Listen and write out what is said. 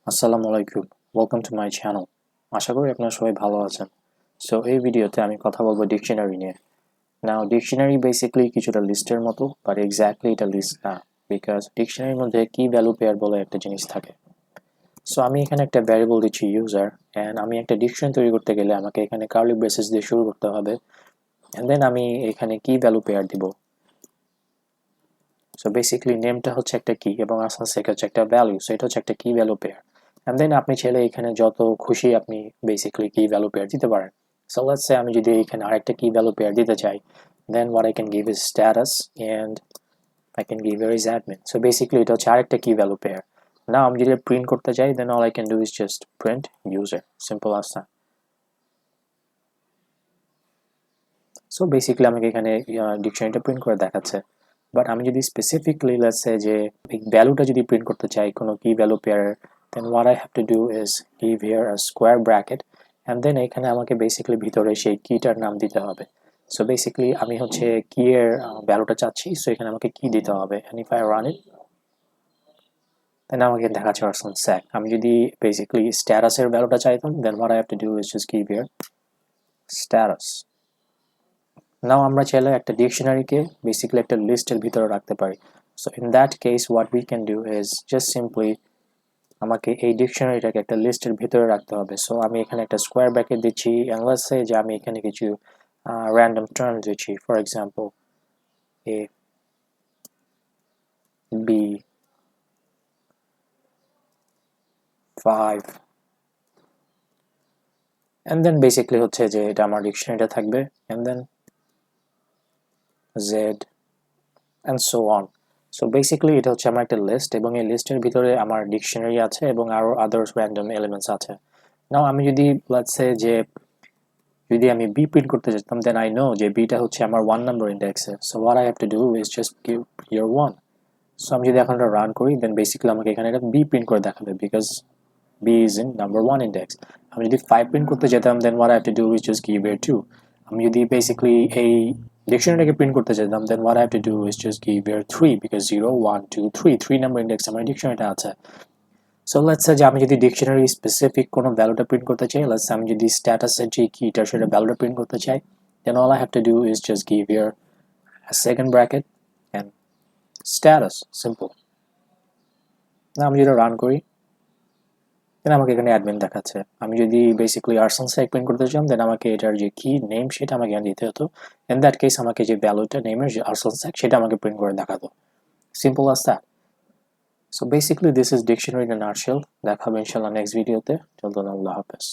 আসসালামু আলাইকুম, welcome to my channel. আশা করি আপনারা সবাই ভালো আছেন। সো এই ভিডিওতে আমি কথা বলবো ডিকশনারি নিয়ে। নাও ডিকশনারি বেসিক্যালি কিছুটা লিস্টের মতো, বাট এক্স্যাক্টলি এটা লিস্ট না, বিকজ ডিকশনারির মধ্যে কি ভ্যালু পেয়ার বলে একটা জিনিস থাকে। সো আমি এখানে একটা ভ্যারিয়েবল দিচ্ছি ইউজার, অ্যান্ড আমি একটা ডিকশনারি তৈরি করতে গেলে আমাকে এখানে কার্লি ব্রেসেস দিয়ে শুরু করতে হবে, অ্যান্ড দেন আমি এখানে কি ভ্যালু পেয়ার দিব। সো বেসিক্যালি নেমটা হচ্ছে একটা কি এবং আসার সেক হচ্ছে একটা ভ্যালু, সো এটা হচ্ছে একটা কি ভ্যালু পেয়ার। অ্যান্ড দেন আপনি চাইলে এখানে যত খুশি আপনি বেসিক্যালি কি ভ্যালু পেয়ার দিতে পারেন। সো লেটস সে আমি যদি এখানে আরেকটা কি ভ্যালু পেয়ার দিতে চাই, দেন what I can give is status and I can give here is admin. So basically এটা হচ্ছে আরেকটা কি ভ্যালু পেয়ার। নাও আমি যদি প্রিন্ট করতে চাই, then all I can do is just print user, simple as that. So basically আমাকে এখানে ডিকশনারিটা প্রিন্ট করে দেখাচ্ছে, বাট আমি যদি স্পেসিফিকলি লেটস সে যে এই ভ্যালুটা যদি প্রিন্ট করতে চাই কোনো কি ভ্যালু পেয়ারের, then what I have to do is give here a square bracket, and then এখানে আমাকে বেসিক্যালি ভিতরে সেই কিটার নাম দিতে হবে। সো বেসিক্যালি আমি হচ্ছে কি এর ভ্যালুটা চাচ্ছি, সো এখানে আমাকে কি দিতে হবে, and if I run it then আমাকে দেখাচ্ছে আর্সন স্যাক। আমি যদি বেসিক্যালি স্ট্যাটাসের ভ্যালুটা চাইতাম, then what I have to do is just give here status. Now আমরা চাইলে একটা ডিকশনারিকে বেসিক্যালি একটা লিস্টের ভিতরে রাখতে পারি। So in that case what we can do is just simply আমাকে এই ডিকশনারিটাকে একটা লিস্টের ভিতরে রাখতে হবে। সো আমি এখানে একটা স্কোয়ার ব্র্যাকেট দিচ্ছি, অ্যান্ড লেটস সে যে আমি এখানে কিছু র্যান্ডম টার্ম দিচ্ছি, for example A B 5, and then basically হচ্ছে যে এটা আমার ডিকশনারিটা থাকবে, and then Z and so on. So basically এটা হচ্ছে আমার একটা লিস্ট, এবং এই লিস্টের ভিতরে আমার ডিকশনারি আছে এবং আরও আদার্স র্যান্ডম এলিমেন্টস আছে। নাও আমি যদি লেটস সে যে যদি আমি বি প্রিন্ট করতে চাইতাম, দেন আই নো যে বিটা হচ্ছে আমার 1 নম্বর ইন্ডেক্সে। So what I have to do is just give here 1। So আমি যদি এখন এটা রান করি, দেন বেসিক্যালি আমাকে এখানে এটা বি প্রিন্ট করে দেখাবে, because B is in number 1 index. আমি যদি 5 প্রিন্ট করতে যেতাম, then what I have to do is just give here 2। আমি যদি বেসিক্যালি এই ডিকশনারিটাকে প্রিন্ট করতে চাইতাম, then what I have to do is just give here 3, because 0 1 2 3 number index আমার ডিকশনারিটা আছে। সো লেটস সে যে আমি যদি ডিকশনারি স্পেসিফিক কোনো ভ্যালুটা প্রিন্ট করতে চাই, লেটস সে আমি যদি স্ট্যাটাসের যে কিটা সেটা ভ্যালুটা প্রিন্ট করতে চাই, then all I have to do is just give here a second bracket and status, simple. না আমি যদি রান করি, দেন আমাকে এখানে অ্যাডমিন দেখাচ্ছে। আমি যদি বেসিক্যালি আর্সন সাইক প্রিন্ট করতে চাই, দেন আমাকে এটার যে কি নেম সেটা আমাকে এখানে দিতে হতো। ইন দ্যাট কেস আমাকে যে ভ্যালুটা নেমের যে আর্সন সাইক সেটা আমাকে প্রিন্ট করে দেখাতো, simple as that. So basically this is dictionary in a nutshell. দেখা হবে ইনশাআল্লাহ নেক্সট ভিডিওতে। চলুন, আল্লাহ হাফেজ।